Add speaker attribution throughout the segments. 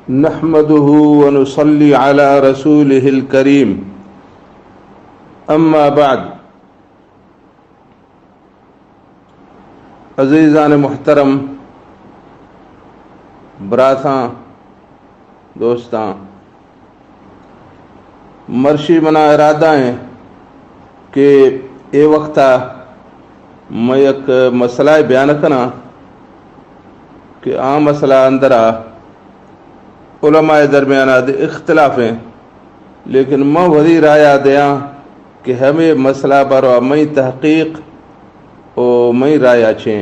Speaker 1: नहमदुहु व नुसल्ली अला रसूलिहिल करीम। अम्मा बाद। अज़ीज़ान मुहतरम, बरातां, दोस्तां, मर्शी मना इरादा है कि ए वक्ता मैं एक मसला बयान करा कि आ मसला अंदरा उलमाए दरमियान इख्तलाफ हैं, लेकिन मैं वही राय दिया कि हमें मसला बरो मई तहकीक और मई राय अच्छे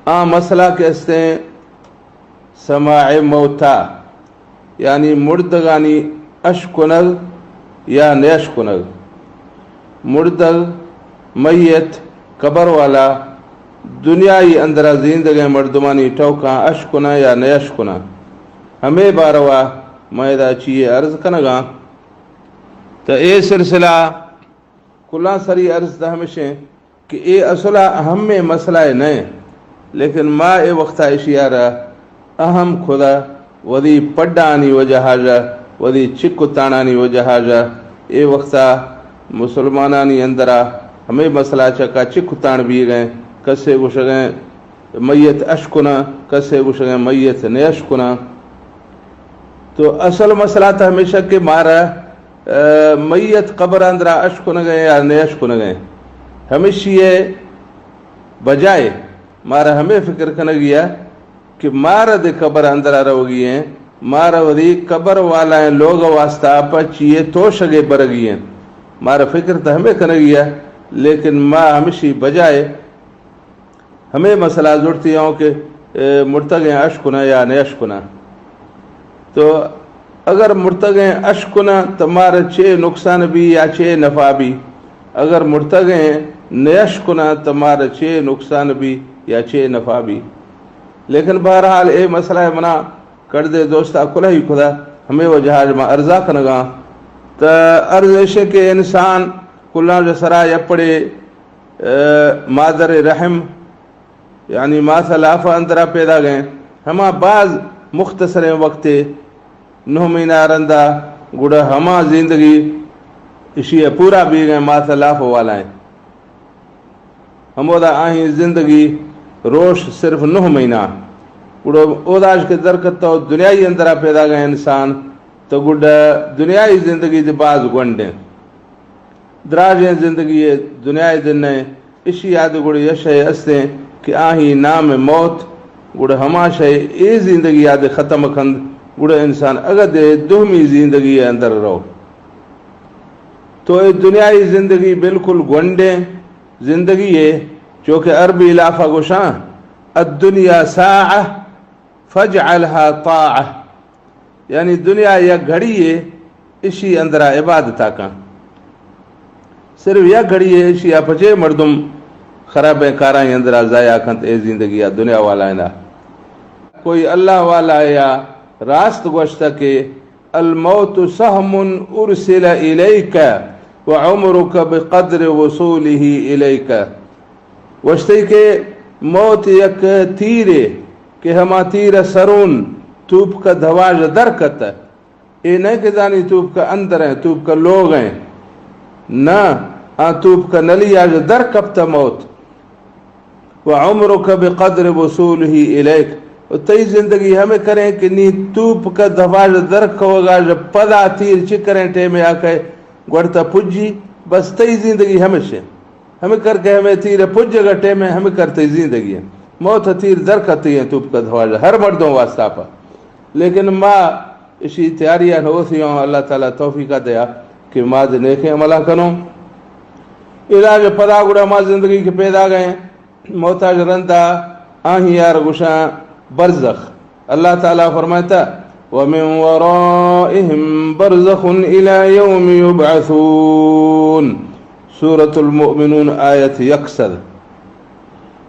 Speaker 1: आ मसला कहते हैं समाए मौता, यानी मुर्दगानी अशकुनग या नशकुनग। मुर्दग मैयत कबर वाला दुनियाई अंदरा जिंदगी मर्दमानी टोका अशकुना या नशकुना। हमें बारवा मैदा चाहिए अर्ज कनगा तो ए सिलसिला कुल्ला सरी अर्ज हमेशा कि ए असला अहम में मसला है नए, लेकिन माँ ए वक्ता इशियारा अहम खुदा वदी पड्डानी वजहाजा वदी चिक्कु तानानी वजहाजा ए वक्ता मुसलमानानी अंदरा हमें मसला चका चिक्कु तान भी गए कसे गुश गए मैयत अशकुना कसे गुश गए मैयत नशकुना। तो असल मसला था हमेशा कि मारा मैयत कब्र अंदरा अशकुन गए या नशकुन गए। हमेशा ये बजाय मारा हमें फिक्र करना गया कि मारा दे कब्र अंदरा रहोगी हैं, मारा वही कब्र वाला है लोग वास्ता पचिए तो शगे बरगी हैं। मारा फिक्र तो हमें करना गया, लेकिन माँ हमेशा बजाय हमें मसला जुड़ती हूँ कि मुर्तगे अशकुना या नशकुना। तो अगर मुर्तगे अशकुना तुम्हारे छे नुकसान भी या छे नफ़ा भी, अगर मुर्तगे नशकुना तुम्हारे छे नुकसान भी या छे नफ़ा भी। लेकिन बहरहाल ए मसला है मना कर दे दोस्ता खुला ही खुदा हमें वो जहाज में अर्जा कनगा तो अर्ज ऐसे के इंसान कुल्ला जो सरा यपड़े मादर रहम यानी मासलाफा अंदरा पैदा गए। हमा बाज मुख्तसर वक्त 9 महीना रंदा गुड़ा हमा जिंदगी इसी पूरा भी गए मासलाफ वाला है। हमोदा आही जिंदगी रोश सिर्फ 9 महीना गुड़ो ओदाज के दरकत तो दुनियाई अंदरा पैदा गए इंसान तो गुड़ा दुनियाई जिंदगी के बाज गुंडे दराज जिंदगी दुनियाई दिन इसी याद गुड़ यशय अस्ते कि आही नाम मौत गुड़ हमा शय ए जिंदगी याद ख़त्म खंद गुड़ इंसान अगर दे दुहमी जिंदगी अंदर रहो तो ये दुनियाई जिंदगी बिल्कुल गुंडे जिंदगी है जो कि अरबी इलाफा गुशा अद्दुनिया साअ फजअलहा ताअ, यानी दुनिया या घड़ी है इसी अंदरा इबादत का सिर्फ यह घड़ी है इसी अपचे मर्दुम खराब कारा अंदरा जाया खंत ए जिंदगी या दुनिया वाला है ना कोई अल्लाह वाला है या रास्त गोश्त के अल मौत सहमुन उरसिला इलैका व उम्रुका बिक़द्र वसूलिही इलैका। वश्ते के मौत यक तीरे के हमा तीर सरून तूप का धवाज दरकत ए न के जानी तूप का अंदर है तूप का लोग हैं न आ तूप का नली आज दर कब त मौत व उम्रुका बिक़द्र वसूलिही इलैक। तई जिंदगी हमें करें कि नी तूप का धवाज दर होगा जब पदा तीर चिकरें टे में आके गुड़ता पुजी बस तई जिंदगी हमेशा हमें करके हमें तीर पुज गटे में हमें करते जिंदगी है मौत तीर दर करती है तूप का धवाज हर मर्दों वास्ता पर। लेकिन माँ इसी तैयारियां होती हूँ अल्लाह ताला तौफीका दिया कि माँ नेके अमला करूँ इलाज पदा गुड़ा माँ जिंदगी के पैदा गए मोहताज रंदा आही यार गुशा बरज़ख। अल्लाह ताला फरमाता व मिन वराइहिम बरज़खुन इला यौमि युबअसून, सूरतुल मुमिनून आयत 61।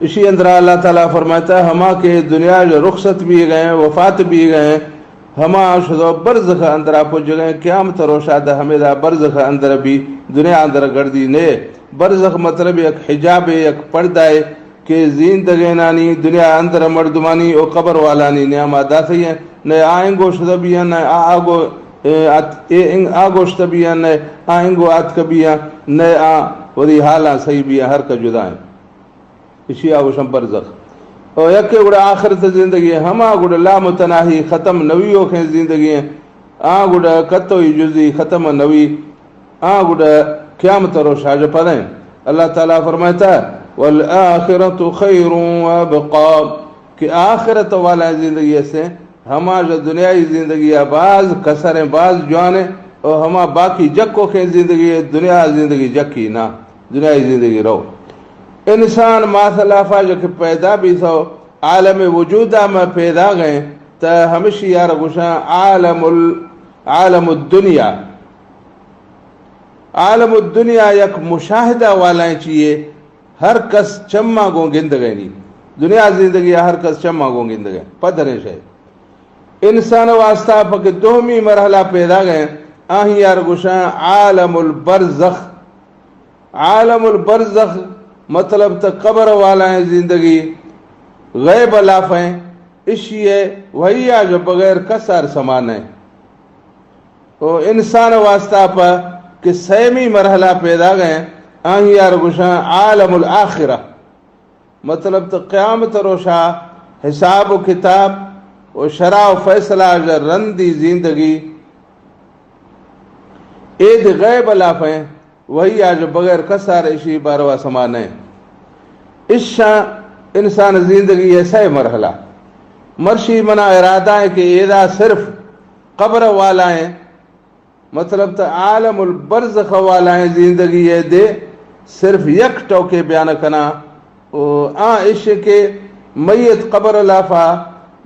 Speaker 1: इसी अंदर अल्लाह ताला फरमाता हमा के दुनिया जो रुखसत भी गए वफात भी गए हमा शुदो बरज़ख अंदर पुज गए क़यामत रोशाद हमेदा बरज़ख अंदर भी दुनिया अंदर गर्दी ने। बरज़ख मतलब एक हिजाब एक पर्दा है कि जिंदगी नानी दुनिया अंदर मर्दमानी और कबर वालानी नियाम अदा थी है ne aingosh dabiyan ne ago आगोश तबिया ने आएंगो आत कबिया ने वरी हाला सही बिया हर का जुदा है इसी आवशम बरज़ख और यके गुड़ आखिरत जिंदगी हमा गुड़ ला मुतनाही ख़त्म नवियों के जिंदगी आ गुड़ कतो जुज़ी ख़त्म नवी आ गुड़ क़यामत रोशा जो पढ़े अल्लाह ताला फरमाता वल आखिरतु खैरुन व अबक़ा कि आखिरत वाला जिंदगी से हमा जो दुनियाई जिंदगी बाज कसर बाज जवान और हमा बाकी जक्को के जिंदगी दुनिया जिंदगी जक्की ना दुनियाई जिंदगी रहो इंसान मासलाफा जो कि पैदा भी सो आलम वजूदा में पैदा गए तो हमेशा यार गुशा आलम दुनिया यक मुशाहिदा वाला चाहिए हर कस चम्मा गो गिंद गए नहीं दुनिया जिंदगी हर कस चम्मा गो गिंद गए पदरे शायद इंसान वास्ता पक दोमी मरहला पैदा गए आही यार गुशा आलमुल बरज़ख मतलब तो कब्र वाला है जिंदगी गैब लाफ है इशिए वही है जो बगैर कसर समान है तो इंसान वास्ता पर कि सैमी मरहला पैदा गए आही यार गुशा आलमुल आखिरा मतलब तो क़यामत रोशा हिसाब किताब और शरा फैसला रंदी जिंदगी ईद गैब लाफ है वही आज बगैर कसार इसी बारवा समान है इश्शा इंसान जिंदगी ऐसा मरहला मर्शी मना इरादा है कि एदा सिर्फ कब्र वाला है मतलब तो आलमुल बरज़ख वाला है जिंदगी ये दे सिर्फ यक टोके बयान करना इश्क के मैयत कब्र लाफा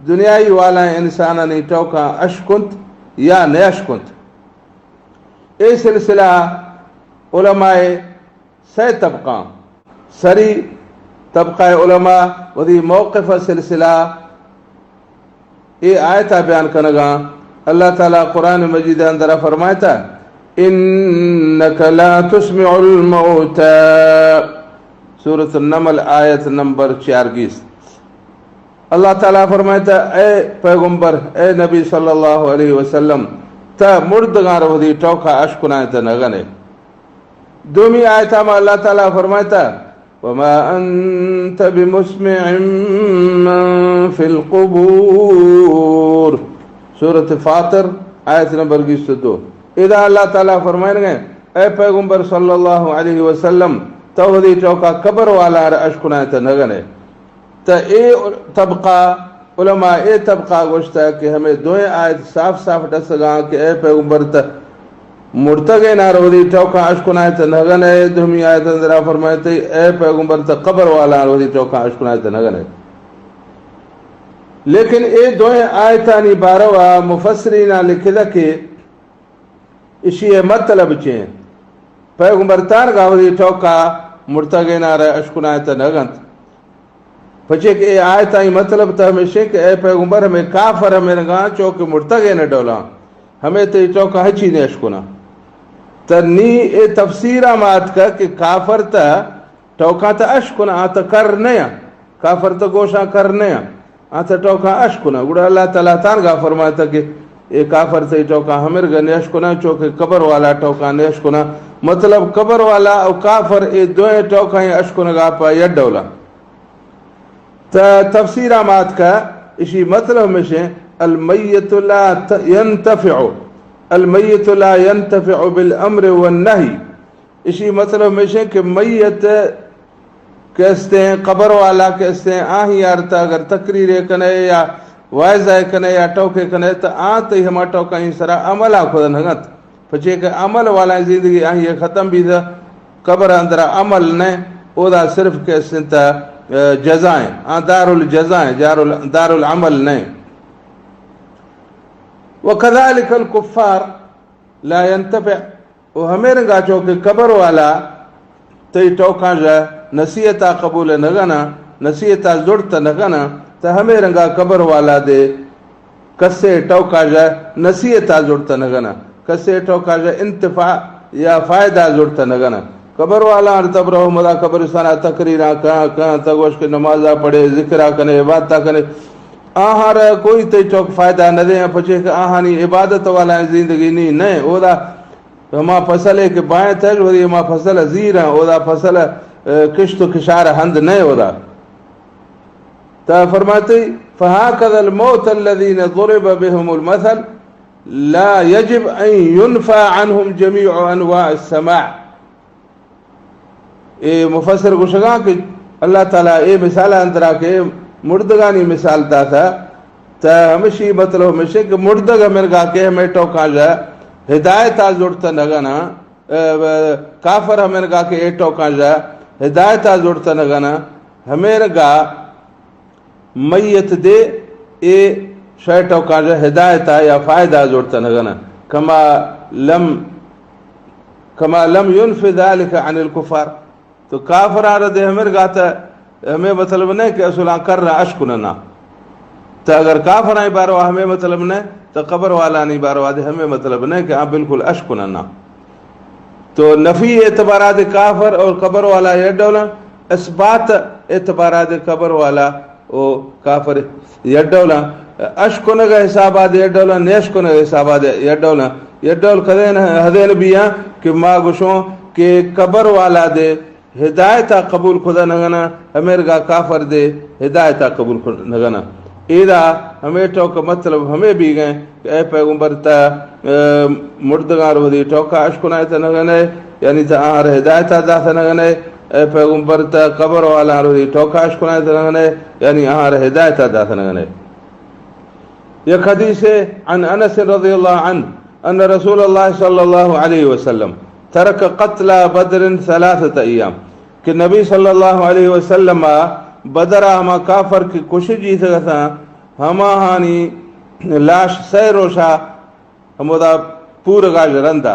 Speaker 1: दुनियाई वाला इंसान ने टोका अशकुंत या न अशकुंत ए सिलसिला उलमाए से तबका सरी तबका उलमा वही मौक़िफ़ सिलसिला ये आयता बयान कनगा अल्लाह ताला कुरान मजीद अंदर फरमाता इन्नका ला तुस्मिउल मौता सूरत नमल आयत नंबर 40 अल्लाह ताला फरमाता ए पैगंबर ए नबी सल्लल्लाहु अलैहि वसल्लम त मुर्दगार वदी टोका अशकुना त नगने दूमी आयता में अल्लाह ताला फरमाता वमा अंत बिमुस्मिइन मन फिल क़ुबूर सूरत फातिर आयत नंबर 22 इदा अल्लाह ताला फरमाएंगे ए पैगंबर सल्लल्लाहु अलैहि वसल्लम तो वदी टोका कब्र वाला अशकुना त नगने तो ए तबका उलमा ए तबका गोश्ता कि हमें दो आयत साफ साफ डसगा कि ए पैगंबर त मुर्तगे ना रोदी टोका अशकुना त नगने दुमी आयत अंदर फरमाते ए पैगंबर त कब्र वाला रोदी टोका अशकुना त नगने लेकिन ए दो आयतानी बारवा मुफस्सरीना लिखदा कि इसी मतलब चे पैगंबर तार गावदी टोका मुर्तगे ना अशकुना त नगंत पचे के आयता ही मतलब तो हमेशा के ए पैगंबर हमें काफर हमें गा चौक मुर्तगे न डोला हमें तो चौका हची ने अशकुना तनी ए तफसीरा मात का कि काफर ता टोका ता अशकुना आत कर नया काफर तो गोशा कर नया आत टोका अशकुना गुड़ा अल्लाह ताला तार गा फरमाता कि ए काफर से टोका हमें गने अशकुना चौक कब्र वाला टोका ने अशकुना मतलब कब्र वाला और काफर ए दो टोका अशकुना गा पा यडोला तफसीरा मात का इसी मतलब में से अलमय्यतु ला यंतफ़िउ बिल अम्र वन नही इसी मतलब में से कि मैयत कहते हैं कब्र वाला कहते हैं आही यारता अगर तकरीर कने या वायजा कने या टोके कने तो आत ही हम टोका ही सरा अमल खुद नगत पचे के अमल वाला जिंदगी आही खत्म भी था कब्र अंदर अमल ने ओदा सिर्फ कहते जजाएं दारुल जजाएं दारुल अमल नहीं वकज़ालिकल कुफ़्फ़ार ला यंतफ़िउ वो हमें गाचो के कब्र वाला तो टोका जा नसीहता कबूल नगना नसीहता जुड़ता नगना तो हमें रंगा कब्र वाला दे कसे टोका जा नसीहता जुड़ता नगना कसे टोका जा इंतफा या फायदा जुड़ता नगना कब्र वाला तब रहो मदा कब्रिस्ताना तकरीरा कहाँ कहाँ तगोश के नमाजा पढ़े जिक्रा कने इबादत कने आहार कोई ते चौक फायदा न दे पचे आहानी इबादत वाला जिंदगी नहीं नहीं ओदा हमा फसल है कि बाएं तक वरी हमा फसल जीर है ओदा फसल किश्त किशार हंद नहीं ओदा ता फरमाते फहाकदल मौत अल्लज़ीन ज़ुरिब बिहुमुल मसल ला यजिब अन युनफा अनहुम जमीउ अनवा अस्समा। ए मुफस्सिर गुशगा कि अल्लाह ताला ए मिसाल अंतरा के मुर्दगानी मिसाल ता था त हमेशी मतलब हमेशा कि मुर्दग मिर्गा के हमें टोका जा हिदायत जुड़ता नगना काफर हमें गा के ए टोका जा हिदायत जुड़ता नगना हमें गा मैयत दे ए शय टोका जा हिदायत या फायदा जुड़ता नगना कमा लम युनफि ज़ालिका अनिल कुफार। तो काफर आ रहे हमें गाता हमें मतलब नहीं कि असुला कर रहा अशकुन ना तो अगर काफर आई बारो हमें मतलब नहीं तो कबर वाला नहीं बारो आदे हमें मतलब नहीं कि हाँ बिल्कुल अशकुन ना। तो नफी एतबारात काफर और कबर वाला ये डोला इसबात एतबारात कबर वाला ओ काफर ये डोला अशकुन का हिसाब आदे ये डोला नेशकुन का हिसाब आदे ये डोल कदे न हदेन बिया कि माँ गुशों के कबर वाला दे हिदायत कबूल खुदा नगना हमें गा काफर दे हिदायत कबूल नगना इदा हमें टोक मतलब हमें भी गए ए पैगंबर ता मुर्दगार वदी टोका अशकुनायत नगने यानी ता आर हिदायत दास नगने ए पैगंबर ता कबर वाला वदी टोका अशकुनायत नगने यानी आर हिदायत दास नगने। ये हदीस है अन अनस रज़ियल्लाहु अन्हु अन रसूलुल्लाह सल्लल्लाहु अलैहि वसल्लम तरक क़त्ल बदर सलासत अय्याम कि नबी सल्लल्लाहु अलैहि वसल्लम बदरा हमा काफर की कोशिश जी सका हमा हानी लाश सै रोशा हमोदा पूर गाज रंदा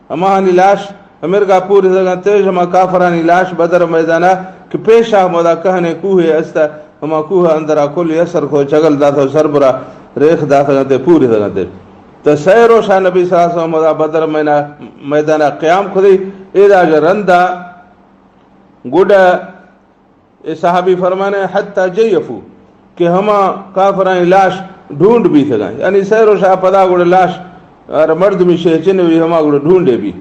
Speaker 1: हमा हानी लाश अमीर का पूर सका तेज हमा काफरानी लाश बदर मैदाना कि पेशा हमोदा कहने कूहे अस्ता हमा कूह अंदरा कुल यसर को चगल दाता सरबरा रेख दाता ते पूरी सकते तो सै रोशा नबी सल्लल्लाहु अलैहि वसल्लम बदर मैदाना क़याम खुदी एदा रंदा गुड ए सहाबी फरमाने हत्ता जयफू कि हमा काफरानी लाश ढूंढ भी सका यानी सैरो शाह पदा गुड़ लाश और मर्द में शे चिन्ह भी हमा गुड़ ढूंढे भी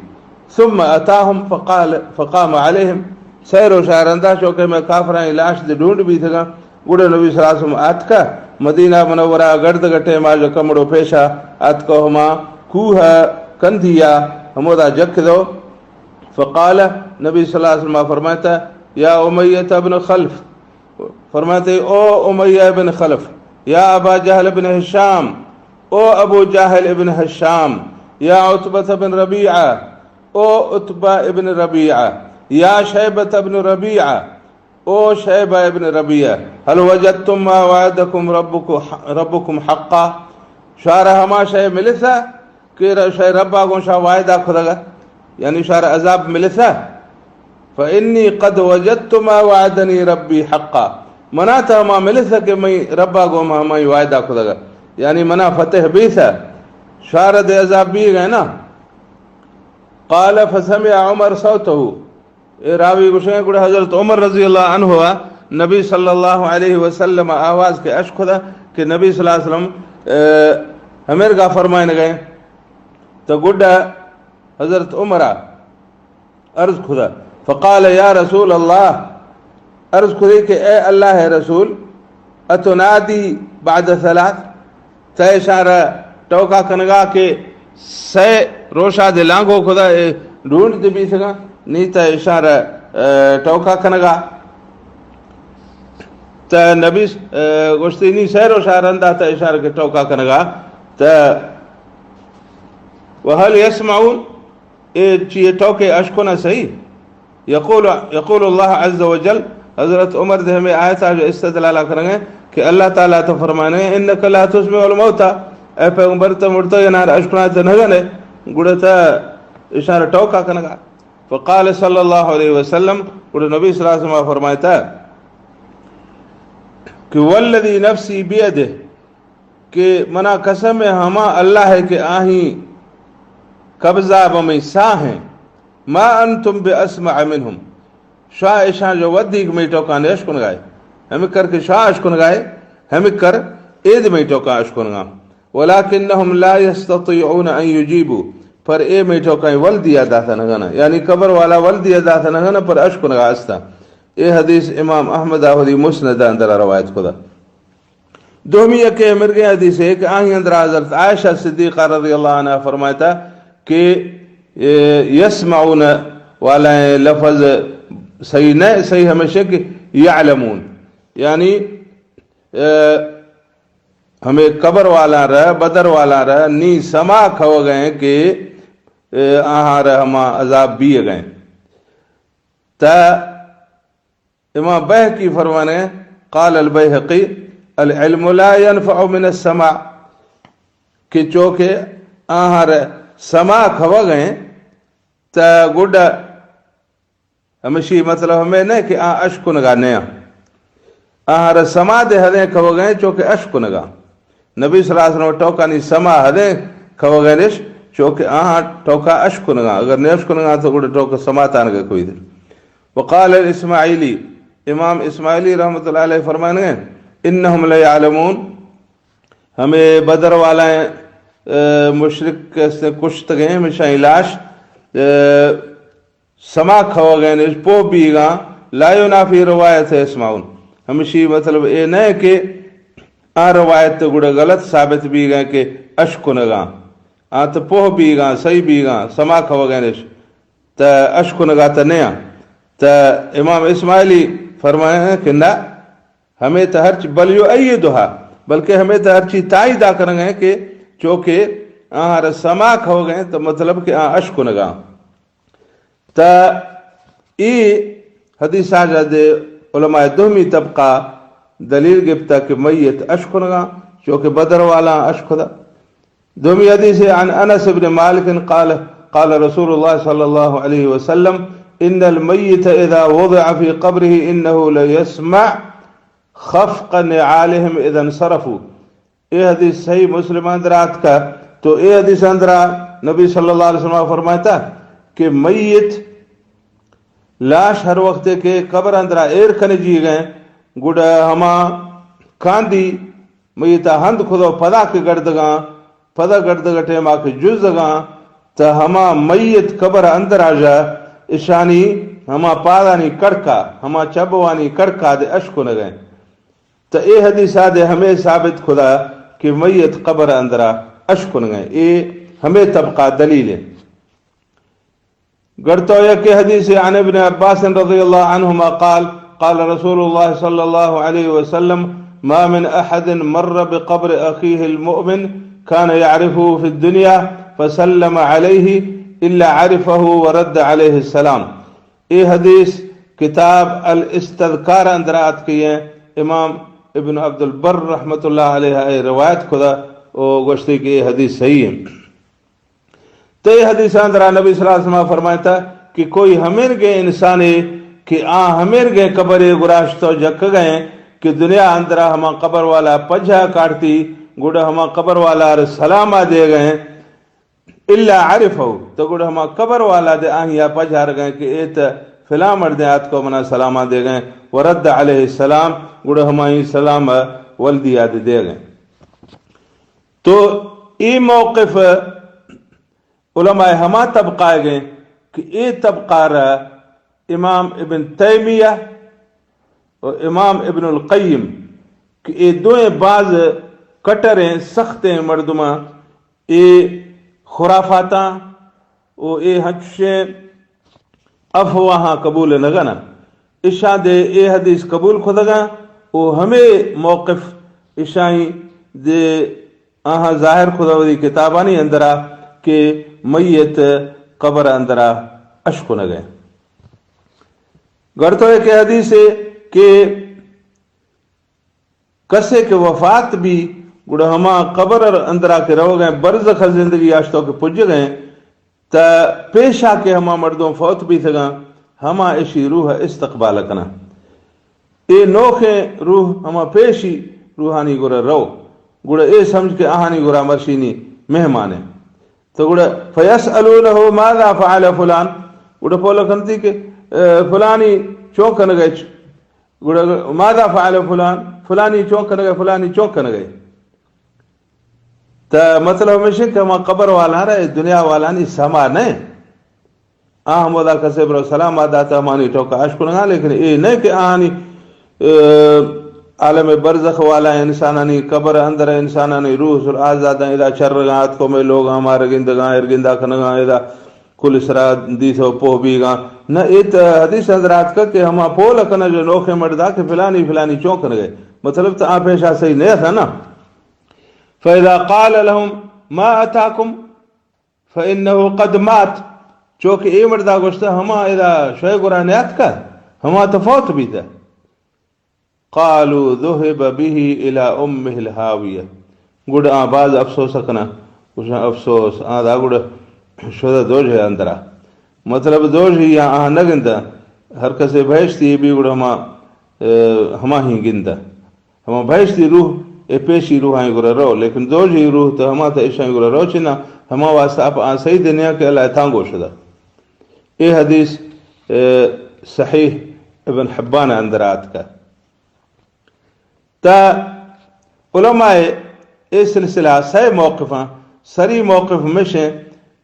Speaker 1: सुम्मा अताहुम फ़क़ाम अलैहिम सैरो शाह रंदा चौके में काफरानी लाश दे ढूंढ भी सका गुड़ नबी सल्लल्लाहु अलैहि वसल्लम आतका मदीना मुनव्वरा गर्द गटे माज कमड़ो पेशा आतको हमा कूह कंधिया हमोदा जख दो फ़क़ाल नबी सल्लल्लाहु अलैहि वसल्लम फरमाता या उमय्या इब्न खल्फ फरमाते ओ उमय्या इब्न खल्फ या अबा जहल इब्न हिशाम ओ अबू जहल इब्न हिशाम या उतबा इब्न रबीआ ओ उतबा इब्न रबीआ या शैबा इब्न रबीआ ओ शैबा इब्न रबीआ हल वजदतुम मा वअदकुम रब्बुकुम हक्का शारा हमा शय मिलसा के शय रब्बा को शा वायदा खुदा यानी शारा अजाब मिलसा फ़इन्नी क़द वजदतु मा वअदनी रब्बी हक्का मना था मा मिल सके मई रब्बा को मई वायदा खुदा यानी मना फतेह भी सा शारद अजाब भी गए ना। क़ाल फ़समिअ उमर सौतहु ए रावी गुशे गुड़ हज़रत उमर रज़ियल्लाहु अन्हु नबी सल्लल्लाहु अलैहि वसल्लम आवाज़ के अश खुदा कि नबी सल्लल्लाहु अलैहि वसल्लम हमेर का फरमाइन गए तो गुड हज़रत उमर अर्ज़ खुदा फ़क़ाल या रसूल अल्लाह अर्ज़ खुदे के ए अल्लाह है रसूल अतुनादी बाद सलात तय शारा टोका कनगा के सै रोशा दे लांगो खुदा ढूंढ दे भी सका नी त इशारा टोका कनगा त नबी गोश्ती नी सै रोशा रंदा त इशारा के टोका कनगा त वहल यसमाउन ए ची टोके अशको ना सही यक़ूल अल्लाह अज़्ज़ व जल हज़रत उमर दे में आयत जो इस्तदलाल करेंगे कि अल्लाह ताला तो फरमाने इन्नका ला तुस्मिउल मौता ए पैगंबर तो मुर्तो यार अशकुना तो नगने गुड़ता इशारा टोका कनगा फ़क़ाल सल्लल्लाहु अलैहि वसल्लम गुड़ नबी सल्लल्लाहु अलैहि वसल्लम फरमाता कि वल्लज़ी नफ़्सी बियदिह कि मना कसम है हमा अल्लाह है कि आही कब्ज़ा बमई साहें मा अंतुम बिअस्मअ मिनहुम शाह इशा जो वधिक में टोका ने अशकुन गाए हम कर के शाह अशकुन गाए हम कर एद में टोका अशकुनगा वलाकिन्नहुम ला यस्ततीऊन अन युजीबू पर ए में टोका वल दिया दाता नगना यानी कबर वाला वल दिया दाता नगना पर अशकुनगा अस्ता ए हदीस इमाम अहमद आहदी मुस्नद अंदर रवायत खुदा दोमी के मिर्गे हदीस है कि आही अंदर हजरत आयशा सिद्दीक़ा रज़ियल्लाहु अन्हा फरमाता कि यसमाउन वाला लफ्ज सही न सही हमेशा कि यालमून यानी हमें कबर वाला रह बदर वाला रह नी समा खव गए कि आहार हम अजाब बिए गए त इमाम बैहकी फरमाने क़ाल अल बैहकी अल इल्मु ला यनफ़उ मिन अस्समा कि चोके आहार समा खव गए त गुड हमेशी मतलब हमें न कि अशकुनगा नया आहार समा दे हदे खव गए चोके अशकुनगा नबी सल्लल्लाहु अलैहि वसल्लम टोका नी समा हदे खव गए निश चोके आहा टोका अशकुनगा अगर ने अशकुनगा तो गुड टोका समा तान के कोई दे वक़ाल अल इस्माइली इमाम इस्माइली रहमतुल्लाह अलैहि फरमाने इन्नहुम ला यालमून हमें बदर वाला मुशरिक से कुश्त गए हमेशा इलाश समा खव गए निश पो बीगा लायो नाफी रवायत है इस्माउन हमेशी मतलब ये न कि आ रवायत गुड़ गलत साबित भी गए कि अशकुनगा आ तो पोह बीगा सही बीगा समा खव गए निश त अशकुनगा त नया त इमाम इस्माइली फरमाए हैं कि ना हमें तो हर बल यो आई दुहा बल्कि हमें तो हर चीज ताईदा करेंगे कि चौके आहार समा खव गए तो मतलब कि अशकुनगा त ई हदीस आजादे उलमा दोमी तबका दलील गिफ्ता कि मैयत अशकुनगा चौके बदर वाला अशकुदा दोमी हदीस अन अनस इब्न मालिक क़ाल क़ाल रसूलुल्लाह सल्लल्लाहु अलैहि वसल्लम इन्नल मय्यित इज़ा वुदिअ फी क़ब्रिही इन्नहु लयस्मअ खफ़क़ निआलिहिम इज़ा इंसरफ़ू ये हदीस सही मुस्लिम अंदरात का तो ये हदीस अंदरा नबी सल्लल्लाहु अलैहि वसल्लम फरमाता कि मय्यत लाश हर वक्त के कब्र अंदरा एर खने जी गए गुड हमा कांदी मय्यता हंद खुदो पदा के गर्दगा पदा गर्दगा टेमा के जुजगा त हमा मय्यत कब्र अंदर आजा ईशानी हमा पादानी कड़का हमा चबवानी कड़का दे अशको न गए तो ये हदीसा दे हमें साबित खुदा कि मय्यत कब्र अंदरा अशको न गए ये हमें तबका दलील है गड़तोया के हदीस अन इब्न अब्बास रज़ियल्लाहु अन्हुमा क़ाल क़ाल रसूलुल्लाह सल्लल्लाहु अलैहि वसल्लम मा मिन अहदिन मर्र बिक़ब्र अख़ीहि अल-मुअमिन कान यअरिफुहु फ़ी दुनिया फसल्लम अलैहि इल्ला अरिफहु व रद्द अलैहि सलाम ये हदीस किताब अल इस्तज़कार अंदरात की है इमाम इब्न अब्दुल बर रहमतुल्लाह अलैहि रिवायत खुदा ओ गोश्ती की हदीस सही है तो ये हदीस अंदर नबी सल्लल्लाहु अलैहि वसल्लम फरमाता कि कोई हमेर गए इंसान कि हमेर गए कब्र गुराश तो जक गए कि दुनिया अंदर हम कब्र वाला पजा काटती गुड़ हम कब्र वाला सलामा दे गए इल्ला आरिफो तो गुड़ हम कब्र वाला दे आहिया पजार गए कि ए त फिला मर्द आत को मना सलामा दे गए वरद्द अलैहि सलाम गुड़ हम सलाम वल्दिया दे गए तो ये मौक़िफ़ उलमा हमा तबका गए कि ये तबका रहा इमाम इब्न तैमिया और इमाम इब्न अल क़य्यिम कि ये दोए बाज कटरें सख्तें मर्दमा ये खुराफाता वो ये हच्चे अफवाह कबूल नगना इशा दे ये हदीस कबूल खुदगा वो हमें मौक़िफ़ इशाई दे आहा जाहिर खुदावदी किताबानी अंदरा के मय्यत कब्र अंदरा अशको न गए गढ़तो के हदीस है कि कसे के वफात भी गुड़हमा कब्र अंदरा के रहो गए बरज़ख जिंदगी आश्तो के पुज गए त पेशा के हमा मर्दों फौत भी थगा हमा ऐसी रूह इस्तकबाल कना ए नोखे रूह हमा पेशी रूहानी गुरा रो गुड़ा ए समझ के आहानी गुरा मर्शीनी मेहमान है तो गुड़ा फयसअलूनहु माज़ा फ़अल फुलान गुड़ा पोलो कंती के फुलानी चौंकन गए गुड़ा माज़ा फ़अल फुलान फुलानी चौंकन गए फुलानी चौंकन गए मतलब हमेशा कि हम कबर वाला रहे दुनिया वाला नहीं समा नहीं मोदा कसे ब्रो सलाम आदा था हमारी टोका अशकुना लेकिन ये नहीं कि आनी आलम बरज़ख वाला इंसानी कबर अंदर इंसानी रूह सुर आज़ादा इदा शर्रगात को में लोग हमारे गिंदगा इरगिंदा खनगा इदा कुल सरा दीसो पो बीगा न इत हदीस हजरात का कि हम पोल कन जो नोखे मर्दा कि फिलानी फिलानी चौंक गए मतलब तो आप ऐसा सही नहीं था ना फ़ैज़ा क़ाल लहुम मा अताकुम फ़इन्नहु क़द मात चौक ए मर्दा गोश्त हमा इदा शय गुरानियात का हमा तो फौत भी था क़ालू ज़ुहिब बिही इला उम्मिहिल हाविया गुड आबाज अफसोस कना कुछ अफसोस आदा गुड शुदा दोज है अंदरा मतलब दोज ही यहाँ न गिंदा हर कसे भैंसती भी गुड हमा ही गिंदा हमा भैंसती रूह ए पेशी रूह आई गुरा रो लेकिन दोज ही रूह तो हमा तो ईशा गुरा रो चिना हमा वास्ता आप सही दुनिया के अल्लाह तांगो शुदा ये हदीस सहीह इब्न हिब्बान अंदरात का ता उलमाए ए सिलसिला सही मौक़िफ़ा सरी मौक़िफ़ में से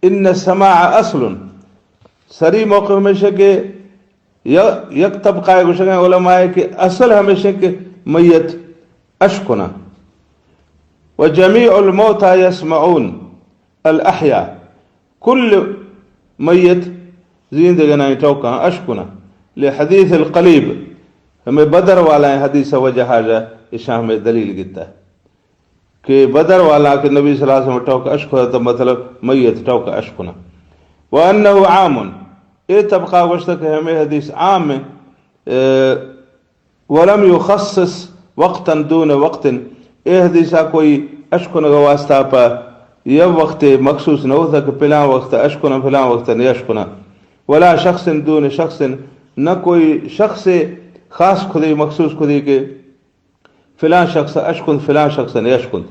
Speaker 1: इन समा असलन सरी मौक़िफ़ में से के यक तबका गुशे उलमाए के असल हमेशा के मैयत अशकुना व जमीउल मौता यस्मऊन अल अहया कुल मैयत जिंदगना टोका अशकुना ले हदीस अल क़लीब हमें बदर वाला है हदीस वजह इशा में दलील गिता है कि बदर वाला के नबी सल्लल्लाहु अलैहि वसल्लम टोका अशकुना तो मतलब मैयत टोका अशकुना व अन्नहु आमुन ए तबका वश्त के हमें हदीस आम में वलम युखस्सिस वक्तन दून वक्तन ए हदीसा कोई अशकुना का वास्ता पर यह वक्त मखसूस न होता कि फिला वक्त अशकुना फिला वक्त नहीं अशकुना वला शख्सन दून शख्सन न कोई शख्स खास खुदी मखसूस खुदी के फिला शख्स अशकुन फिला शख्स नहीं अशकुन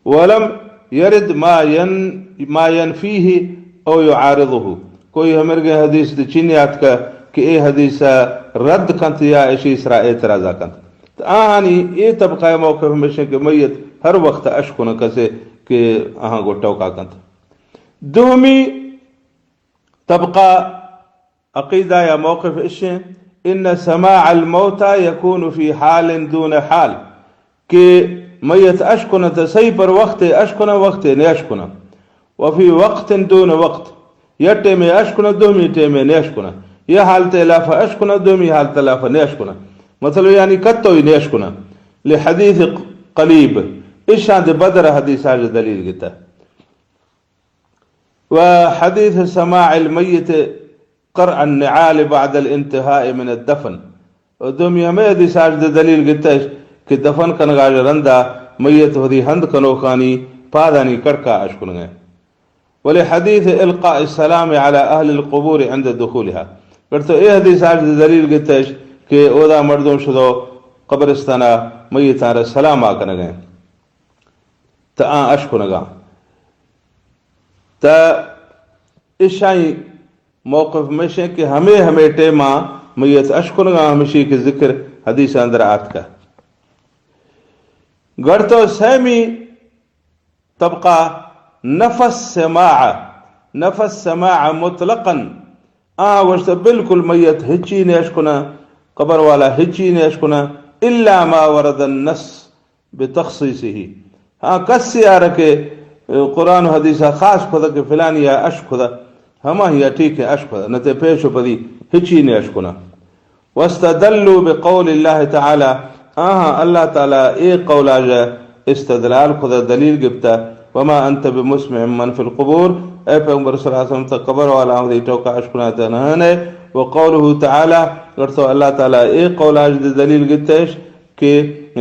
Speaker 1: वलम यरिद मा यनफीही औ युआरिदुहु कोई हमें हदीस चिन्यात का कि ए हदीस रद्द कंत या ऐसी इसरा एतराजा कंत तो आहानी ए तबका मौके हमेशा के मैयत हर वक्त अशकुन कसे के आहा गो टोका कंत दुहमी तबका अकीदा या मौक़िफ़ इश्शे इन समा अल मौता यकून फी हाल दून हाल के मैयत अशकुना तो सही पर वक्त अशकुना वक्त ने अशकुना वफी वक्त दून वक्त यह टेम अशकुना दुहमी टेम ने अशकुना यह हालत इलाफा अशकुना दुहमी हालत इलाफा ने अशकुना मतलब यानी कत्तो ही ने अशकुना ले हदीस क़लीब इस शाद बदर हदीस आज दलील गिता व हदीस समा अल मैयत क़रअ निआल बाद अल इंतहा मिन दफन और दुनिया में हदीस आज दलील गिता कि दफन कनगा रंदा मैयत होदी हंद कनो खानी पादानी कड़का अशकुन गए वले हदीस इल्क़ा सलाम अला अहल अल क़ुबूर अंद दुखूलिहा कर तो ए हदीस आज दलील गिता कि ओदा मर्दों शुदो कब्रिस्ताना मैयत आर सलाम आ कन गए त अशकुन गा त इशाई मौक़िफ़ में से कि हमें टेमा मैयत अशकुन गा हमेशा के जिक्र हदीस अंदर आत का गढ़ तो सहमी तबका नफस समा मुतलकन वश बिल्कुल मैयत हिची ने अशकुना कबर वाला हिची ने अशकुना इल्ला मा वरद नस बेतखसीसिही कस या रखे कुरान हदीसा खास खुदा के फिलानी या अश खुदा हमा ही ठीक है अश खुदा न ते पेश पदी हिची ने अशकुना वस्तदल्लु बिक़ौलिल्लाहि तआला अल्लाह ताला एक कौल आजा इस्तदलाल खुदा दलील गिफ्ता वमा अंत बिमुस्मिअ मन फिल क़ुबूर ए पैगंबर सल्लल्लाहु अलैहि वसल्लम कबर वाला होदी टोका अशकुना तनहने व कौलहु तआला कर तो अल्लाह ताला एक कौल आज दलील गिफ्तेश कि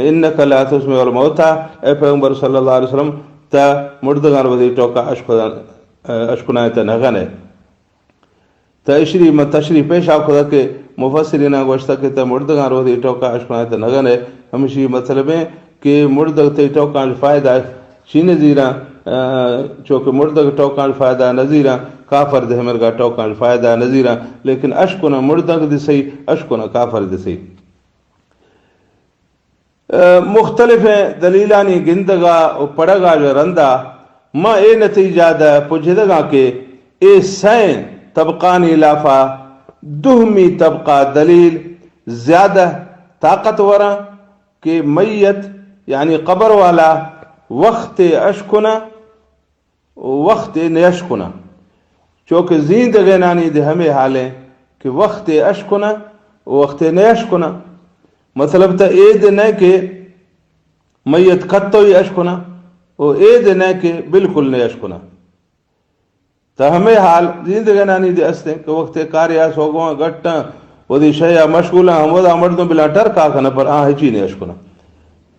Speaker 1: इन्नका ला तुस्मिउल मौता ए पैगंबर सल्लल्लाहु अलैहि वसल्लम ता मुर्दगार वदी टोका अशकुना तनहने तशरी तशरी पेश आ खुदा के मुफस्सिरीन गोश्ता के त मुर्दगार वदी टोका अशकुना तनहने हमेशा मतलब है कि मुर्द ते टोका फायदा शीने जीरा चूँकि मुर्द टोका फायदा नजीरा काफर दे मरगा टोका फायदा नजीरा लेकिन अशकुना मुर्द दिसई अशकुना काफर दिसई मुख्तलिफ दलीलानी गिंदगा और पड़गा जो रंदा मां ए नतीजा द पुजदगा के ए सैन तबकानी इलाफा दुहमी तबका दलील ज्यादा ताकतवर के मैयत यानी कब्र वाला वक्त अशकुना वक्त नशकुना चूँकि जिंदगी नानी दे हमें हाले कि वक्त अशकुना वक्त नशकुना मतलब तो ईद न के मैयत कत्तो ही अशकुना वो ईद न के बिल्कुल न अशकुना तो हमें हाल जिंदगी नानी दे अस्ते कि वक्त कार्य सोगो गट्ट वही शया मशगूल हम वदा मर्दों बिला टर का खना पर आ हिची ने अशकुना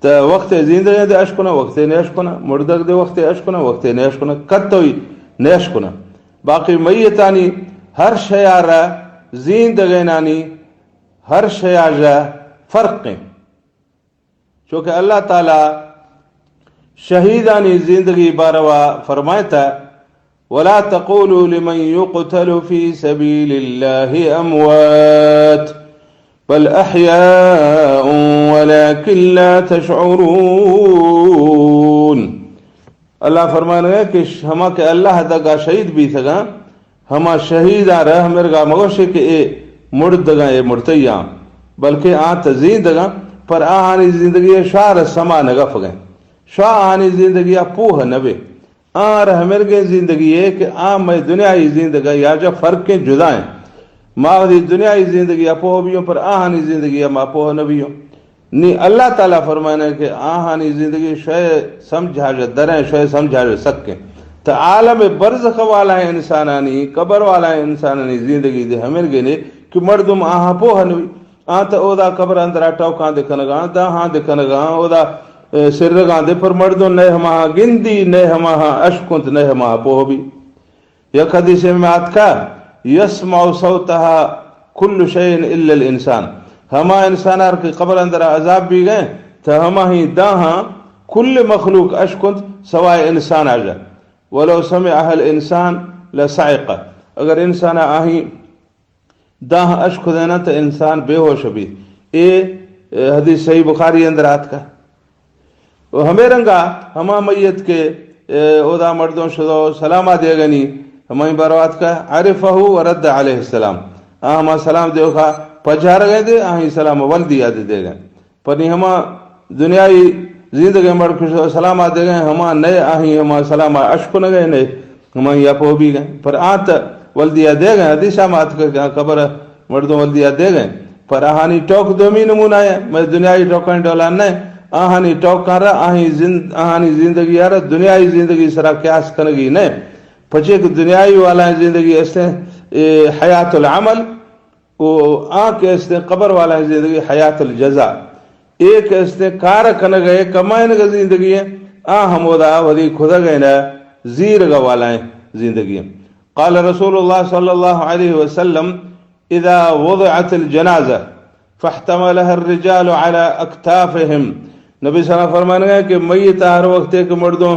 Speaker 1: तो वक्त जिंदगी दे अशकुना वक्त ने अशकुना मुर्दक दे वक्त अशकुना वक्त ने अशकुना कत्तो ही ने अशकुना बाकी मैयतानी हर शयारा जिंदगी नानी हर शयारा फर्क है चूँकि अल्लाह ताला शहीदानी जिंदगी बारवा फरमाता वला तक़ूलू लिमन युक़तलु फी सबीलिल्लाहि अमवात बल अहयाउन वलाकिन ला तशउरून। अल्लाह फरमाने कि हमा के अल्लाह दगा शहीद भी सगा हमा शहीद आ रह मेरगा मगोशे के ए मुर्दगा ए मुर्तैया बल्कि आ तजीदगा पर आहानी जिंदगी शार समा नगफ गए शाह आहानी जिंदगी पूह नबे आ रह मेरगे जिंदगी है कि आ मैं दुनियाई जिंदगी या जो फर्क के जुदा है मावदी दुनियाई जिंदगी अपोह भी हो पर आहानी जिंदगी मा अपोह न भी हो नी अल्लाह ताला फरमाने के आहानी जिंदगी शय समझा जो दरें शय समझा जो सके तो आलम बरज़ख वाला है इंसानानी कबर वाला है इंसानानी जिंदगी दे हमेरगे ने कि मर्दुम आहा पोह न भी आ तो ओदा कबर अंदर टौका दिखनगा दा हाँ दिखनगा ओदा सिर गांधे पर मर्दों ने हमा गिंदी ने हमा अशकुंत ने हमा पोह भी यक हदीस में आतका यस्माउ सौतहा कुल्लु शैइन इल्ला अल इंसान हमा इंसान के कबर अंदर अजाब भी गए तो हमा ही दाहा कुल मखलूक अशकुंत सवाए इंसान आ जा वलो समय अहल इंसान लसाइक़ अगर इंसान आही दाह अशक देना तो इंसान बेहोश भी ए हदीस सही बुखारी अंदर आत का हमें रंगा हमा मैयत के ओदा मर्दों शुदो सलामा देगनी हमारी बरवात का आरिफहू वरद अलैहिस्सलाम आ हमा सलाम देखा पजार गए दे आही सलाम वल दिया दे देगा पर हमा दुनियाई जिंदगी मर खुश सलामा दे गए हमा नए आही हमा सलामा अशक न गए नए हमा या पो भी गए पर आत वल दिया दे गए हदीसा मात का कबर मर्दों वल दिया दे गए पर आहानी टोक दोमी नमूना है मैं दुनियाई टोकन डोला न आहानी टोक कर आहानी जिंदगी यार दुनियाई जिंदगी सरा क्यास कनगी न पचे दुनियाई वाला जिंदगी ऐसे हयातुल अमल वो आँख ऐसे कबर वाला जिंदगी हयातुल जजा एक ऐसे कार कन गए कमाइन का जिंदगी है आ हमोदा वदी खुदा गए ना जीर का वाला जिंदगी क़ाल रसूलुल्लाह सल्लल्लाहु अलैहि वसल्लम इज़ा वुदिअतिल जनाज़ा फहतमलहा अर्रिजालु अला अक्ताफिहिम नबी सल्लल्लाहु अलैहि वसल्लम फरमाने कि मैयत हर वक्त के मर्दों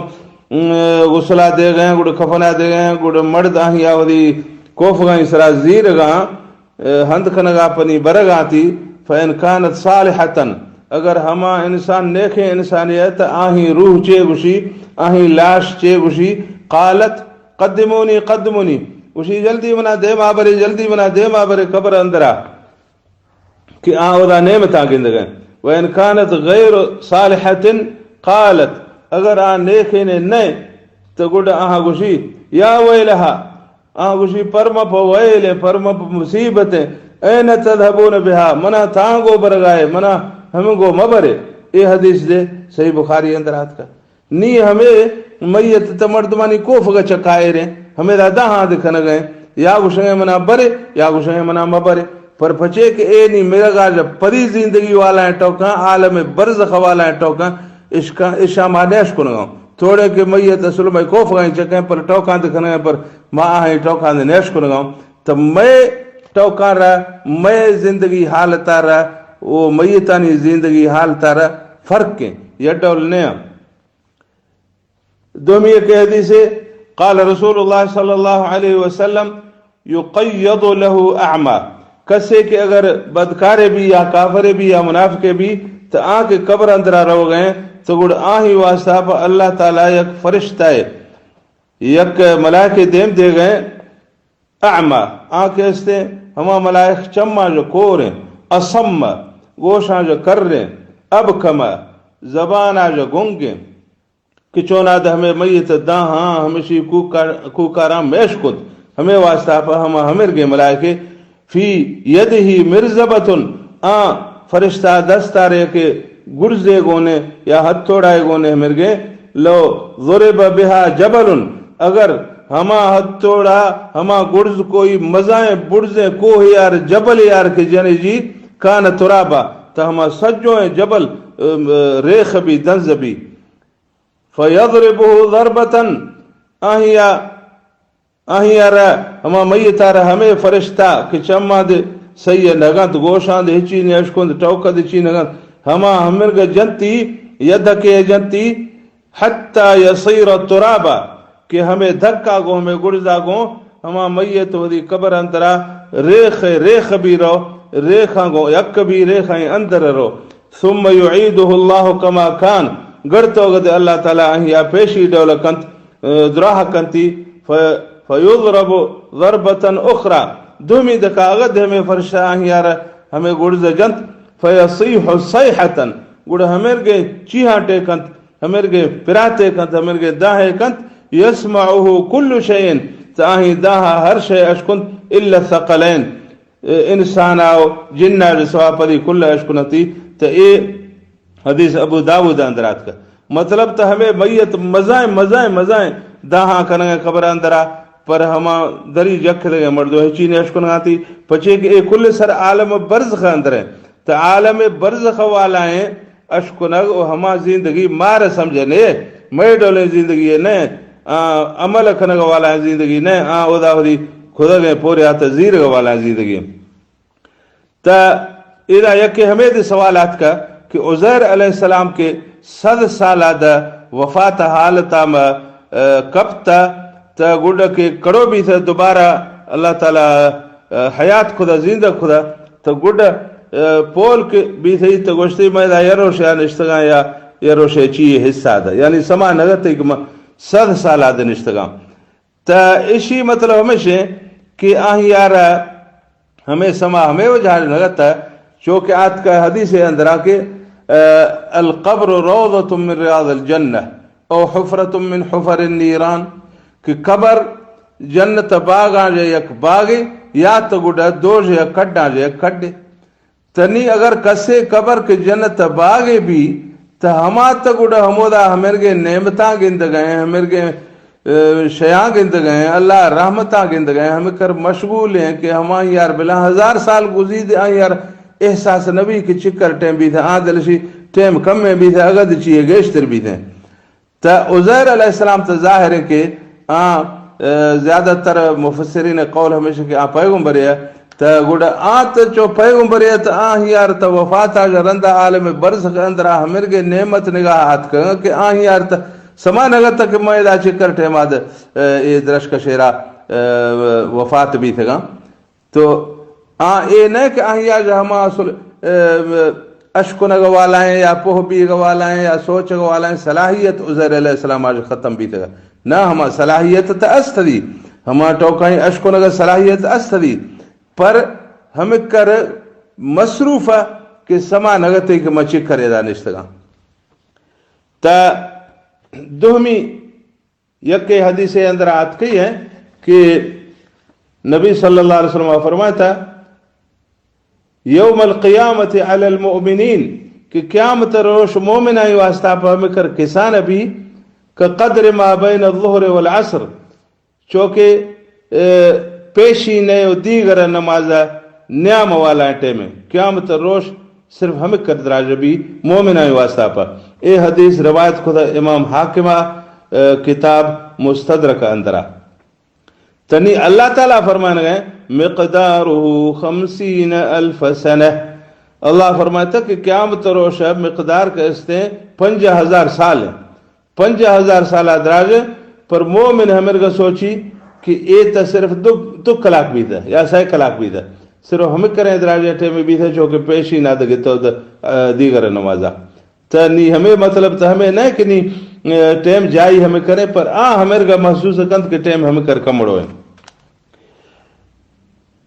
Speaker 1: गुस्ला दे गए गुड़ खफना दे गए गुड़ मर्द आही आवदी कोफ गई सरा जीर गा हंद खनगा पनी बरगा थी फैन कानत सालिहतन अगर हमा इंसान नेखे इंसानियत आही रूह चे गुशी आही लाश चे गुशी कालत कद्दमुनी कद्दमुनी उसी जल्दी बना दे माबरे जल्दी बना दे माबरे कब्र अंदरा कि आ ओदा नेमता गिंद गए वैन कानत गैर सालिहतिन कालत अगर आ नेखे ने न तो गुड आहा गुशी या वैलहा आ गुशी परमप वैले परमप मुसीबतें ऐन तذهبون बिहा मना तांगो बरगाए मना हमगो मबरे ए हदीस दे सही बुखारी अंदर हाथ का नी हमें मैयत तमर्दमानी कोफ ग चकाए रे हमें दादा हाथ दिखन गए या गुशे मना बरे या गुशे मना मबरे पर फचे के ए नी मेरा गाज परी जिंदगी वाला है टोका आलम बरज़ख वाला है टोका इसका इशा मानेश को न थोड़े के मैयत असल में कोफ गए चके पर टोका दिखन गए पर मां है टोका ने नेश को न तो मैं टोका रहा मैं जिंदगी हालता रहा वो मैयतानी जिंदगी हालता रहा फर्क के ये टोल ने दोमी के हदीस से क़ाल रसूलुल्लाह सल्लल्लाहु अलैहि वसल्लम युक़य्यदु लहु अअमा कसे के अगर बदकारे भी या काफरे भी या मुनाफिके भी तो आ के कब्र अंदरा रहो गए तो गुड़ आ ही वास्ता पर अल्लाह ताला एक फरिश्ता है एक मलाइके देम दे गए आमा आके इससे हमा मलाइक चम्मा जो कोर असम गोशा जो कर रहे अब खमा जबाना जो गुंगे कि चोनाद हमें मैत दाहा हमेशी कुकारा मेश खुद हमें वास्ता पर हम हमिर गे मलाइके फी यद ही मिर्जबतुन आ फरिश्ता दस्तारे के गुर्जे गोने या हथोड़ाए गोने हमिर गे लो ज़ुरिब बिहा जबलुन अगर हमा हथोड़ा हमा गुर्ज कोई मजाए बुर्जे को यार जबल यार के जने जी कान तुराबा तो हमा सज्जो जबल रेख भी दंज भी फयज़रिबुहु ज़रबतन आहिया आहियार हमा मैतार हमें फरिश्ता कि चम्मा दे सही नगंत गोशांद हिची ने अशकुंद टौकद हिची नगंत हमा हमिर ग जंती यद के जंती हत्ता यसीर तुराबा कि हमें धक्का गो हमें गुर्जा गो हमा मैयत वदी कब्र अंतरा रेख भी रो रेखा गो यक भी रेखा अंदर रो सुम्म युईदुहु अल्लाहु कमा कान गड़तो गदे अल्लाह ताला अहिया पेशी डोल कंत द्राह कंती फयुज़रबु ज़रबतन उखरा दुमी दका अगद हमें फरशा अहियार हमें गुर्ज जंत फयसीहु सैहतन गुड़ हमेर गे चीहा टेकंत हमेर गे पिराते कंत हमेर गे दाहे कंत यस्माउहु कुल्लु शैइन ताही दाहा हर शे अशकुंत इल्ला थक़लैन इंसान आओ जिन्ना सवापरी कुल्ल अशकुनती तो ए हदीस अबू दाऊद अंदरात का मतलब तो हमें मैयत मजाए दाहा करेंगे कब्र अंदरा पर हमा दरी जख लगे मर्दो है चीने अशकुन गाती पचे के कुल सर आलम बर्ज़ अंदर है तो आलम बर्ज़ वाला है अशकुन हमा जिंदगी मार समझे ने मैं डोले जिंदगी है ने अमल खनग वाला है जिंदगी ने उदावरी खुदा गए पूरे आते जीर वाला जिंदगी ता इदा यके हमें दे सवालात का कि उज़ैर अलैहिस्सलाम के 100 साल वफात हालता में कब ता गुड के करो भी थे दोबारा अल्लाह ताला हयात खुदा जिंदा खुदा तो गुड पोल के भी थे तो गोश्ती में यरोशा निश्तगा या यरोशे ची हिस्सा था यानी समा नगत 100 साल निश्तगा ता इसी मतलब हमेशा कि यार हमें समा हमें वजह नगत चूँकि आत का हदीस अंदर आके अल कब्र रौज़तुम मिन रियादिल जन्नह और हुफ़रतुम मिन हुफ़रिन नीरान कि कब्र जन्नत बाग आजे एक बाग या तो गुड़ा दोज या कड्ड आजे कड्ड तनी अगर कसे कब्र के जन्नत बागे भी तो हमा तो गुड़ा हमोदा हमेर के नेमता गिंद गए हमेर के शया गिंद गए अल्लाह रहमता गिंद गए हमें कर मशगूल हैं कि हम यार बिला 1000 साल गुजीद यार एहसास नबी के चिक्कर टेम भी थे आदल सी टेम कम में भी थे अगद चाहिए गेश्तर भी थे तो उज़ैर अलैहिस्सलाम तो जाहिर है कि ज्यादातर मुफस्सिरीन कौल हमेशा कि पैगंबर है तो गुड़ तो चो पैगंबर है तो यार तो वफात आ रंदा आलम बर्ज़ के अंदर हमें के नेमत निगाह हाथ कर कि यार तो समान अगर तक मैदा चिकर टेमाद ये दरश का शेरा वफात भी थे तो ये न कि या हम अशकुन गवाला है या पोह भी गवाला है या सोच गवाला है सलाहियत उज़ैर अलैहिस्सलाम आज ख़त्म भी थे ना हम सलाहियत तो अस्तरी हम टोकाई अशकुन अगर सलाहियत अस्तरी पर हम कर मसरूफ़ा के समान अगर तक मची करे दानिश्तगा ता दुहमी यके हदीस अंदर आत कही है कि नबी सल्लल्लाहु अलैहि वसल्लम फरमाया था यौमल क़ियामत अलल मुमिनीन कि क़यामत रोश मोमिनाई वास्ता पर हमें कर किसान अभी का कदर मा बैन ज़ुहर वल असर चूँकि पेशी ने दीगर नमाजा न्याम वाला टेम क़यामत रोश सिर्फ हमें कर दराज भी मोमिनाई वास्ता पर ए हदीस रवायत खुदा इमाम हाकिमा किताब मुस्तदरक अंदरा तनी अल्लाह ताला फरमान गए मिक़दारुहु 50,000 सनह अल्लाह फरमाता कि क़यामत रोश मिक़दार के इसते 5000 साल 5000 साल दराज पर मोमिन हमें का सोची कि ए तो सिर्फ दो कलाक भी था या 100 कलाक भी था सिर्फ हम करें दराजे में भी थे जो कि पेशी ना दगे तो दीगर नमाजा त नी हमें मतलब त हमें न कि नी टेम जाई हमें करे पर हमें का महसूस कंत के टेम हमें कर कमड़ो है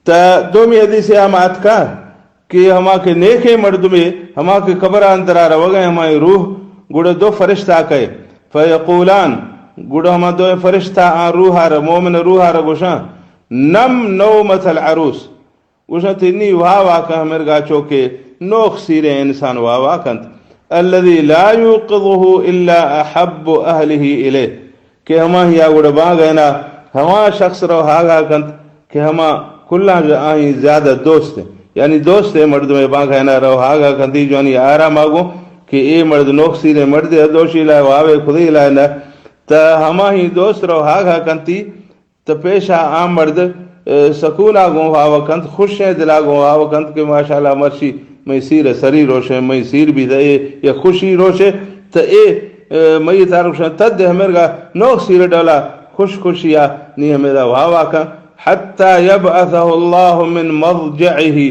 Speaker 1: त दोमी हदीस आमात का कि हमा के नेके मर्द में हमा के कब्र अंदर रवगे हमारी रूह गुड़ दो फरिश्ता कहे फयकूलान गुड़ हमा दो फरिश्ता रूहार मोमिन रूहार गुशा नम नो मथल अरूस गुशा तिन्नी वाह वाह का हमें गा चौके नोख सीरे इंसान वाह वाह कंत अल्लज़ी ला युक़ज़ुहु इल्ला अहब्बु अहलिही इले के हमा या गुड़ बाग है ना हमा शख्स रो हागा कंत के हमा कुल्ला आई ज्यादा दोस्त यानी दोस्त है मर्द में बाग है ना रो हागा कंती जो आराम आगो कि ए मर्द नोख सीरे मर्द दोषी लाए वावे खुद ही लाए ना त हमा ही दोस्त रो हागा कंती त पेशा आम मर्द सकून आगो हाव कंत खुश है दिलागो हाव कंत के माशाल्लाह मर्शी मई सीर सरी रोशे मई सीर भी दे या खुशी रोशे त ए मई तारुश तद हमेरगा नोख सीर डला खुश खुशिया नी हमेरा वावा का हत्ता यबअथहु अल्लाह मिन मज़जइही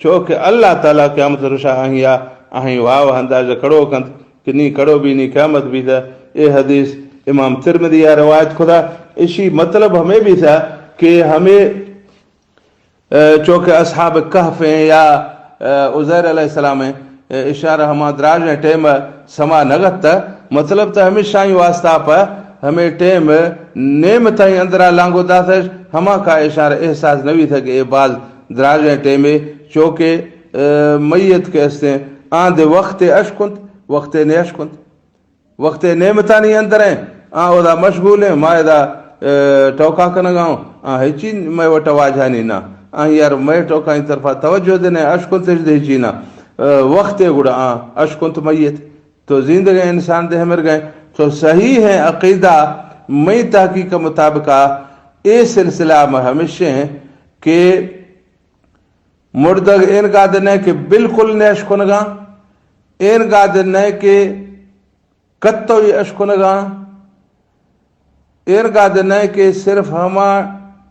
Speaker 1: चोके अल्लाह ताला क़यामत रुशा आहिया आही वाव अंदाज कड़ो कंत कि नी कड़ो भी नी क़यामत भी था ए हदीस इमाम तिरमिज़ी या रवायत खुदा इसी मतलब हमें भी था कि हमें चोके असहाब कहफ या उज़ैर अलैहिस्सलाम इशारा हमा दराज टेम समा नगत मतलब तो हमेशा ही वास्ता पर हमें टेम नेम ताई अंदरा लांगो दास हमा का इशारा एहसास नवी था कि बाज दराज टेम चोके मैयत के हस्ते आंदे वक्त अशकुंत वक्त ने अशकुंत वक्त नेमता नहीं अंदर है ओदा मशगूल है मायदा टोका कन गाँव हिची मैं वट वाजानी ना यार मैं टोका तरफा तवज्जो देने अशकुंत हिचीना वक्त गुड़ा अशकुंत मैयत तो जिंदगी इंसान दे हमर गए तो सही है अकीदा मई तहकीक के मुताबिक ए सिलसिला में हमेशा है कि मुर्दग इन गाद ने कि बिल्कुल ने अशकुनगा इन गाद ने कि कत्तो ही अशकुनगा इन गाद ने कि सिर्फ हमा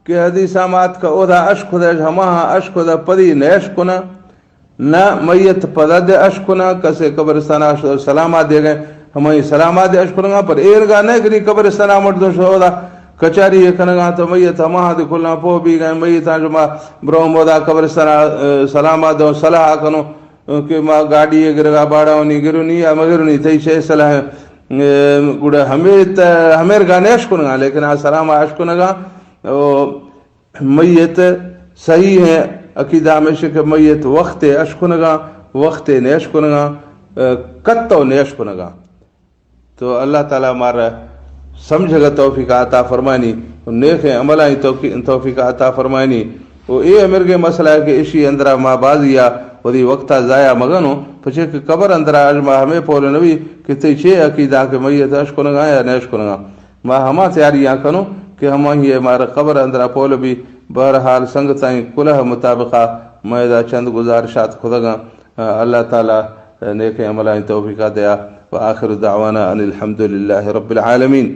Speaker 1: के हदीसामात का ओदा अशकुद हमा अशकुद पदी ने अशकुना न मैयत पद अशकुना कसे कब्रिस्तान सलामा दे गए हमारी सलामा दे अशकुनगा पर एरगा न करी कब्रिस्तान मर्द शोदा कचारी कनगा तो मैयत हमा दे खुलना पो भी गए मैयत जुमा ब्रोमोदा कब्रिस्तान सलामा दो सलाह कनो कि मां गाड़ी गिरगा बाड़ा नी गिरुनी या मगिरुनी थई शे सलाह गुड़ हमें हमेर गाने अशकुनगा लेकिन आ सलामा अशकुनगा मैयत सही है अकीदा में शिक मैयत वक्त अशकुनगा वक्त ने अशकुनगा कत्तो ने अशकुनगा तो अल्लाह ताला मारा समझगा तौफीक अता फरमानी नेक अमला तौफीक अता फरमानी वो ए अमीर के मसला है कि इसी अंदरा माँ बाजिया वही वक्ता जाया मगनो पछे कि कबर अंदरा अजमा हमें पोल नवी कि ते छे अकीदा के मैयत अशकुनगा या ने अशकुनगा माँ हमा तैयारी कनो कि हम ही हमारा कबर अंदरा पोल भी बहरहाल संग ताई कुलह मुताबिका मैदा चंद गुजारिशात खुदगा अल्लाह ताला नेक अमला तौफीक दया व आखिर दावाना अनिल हम्दुलिल्लाहि रब्बिल आलमीन।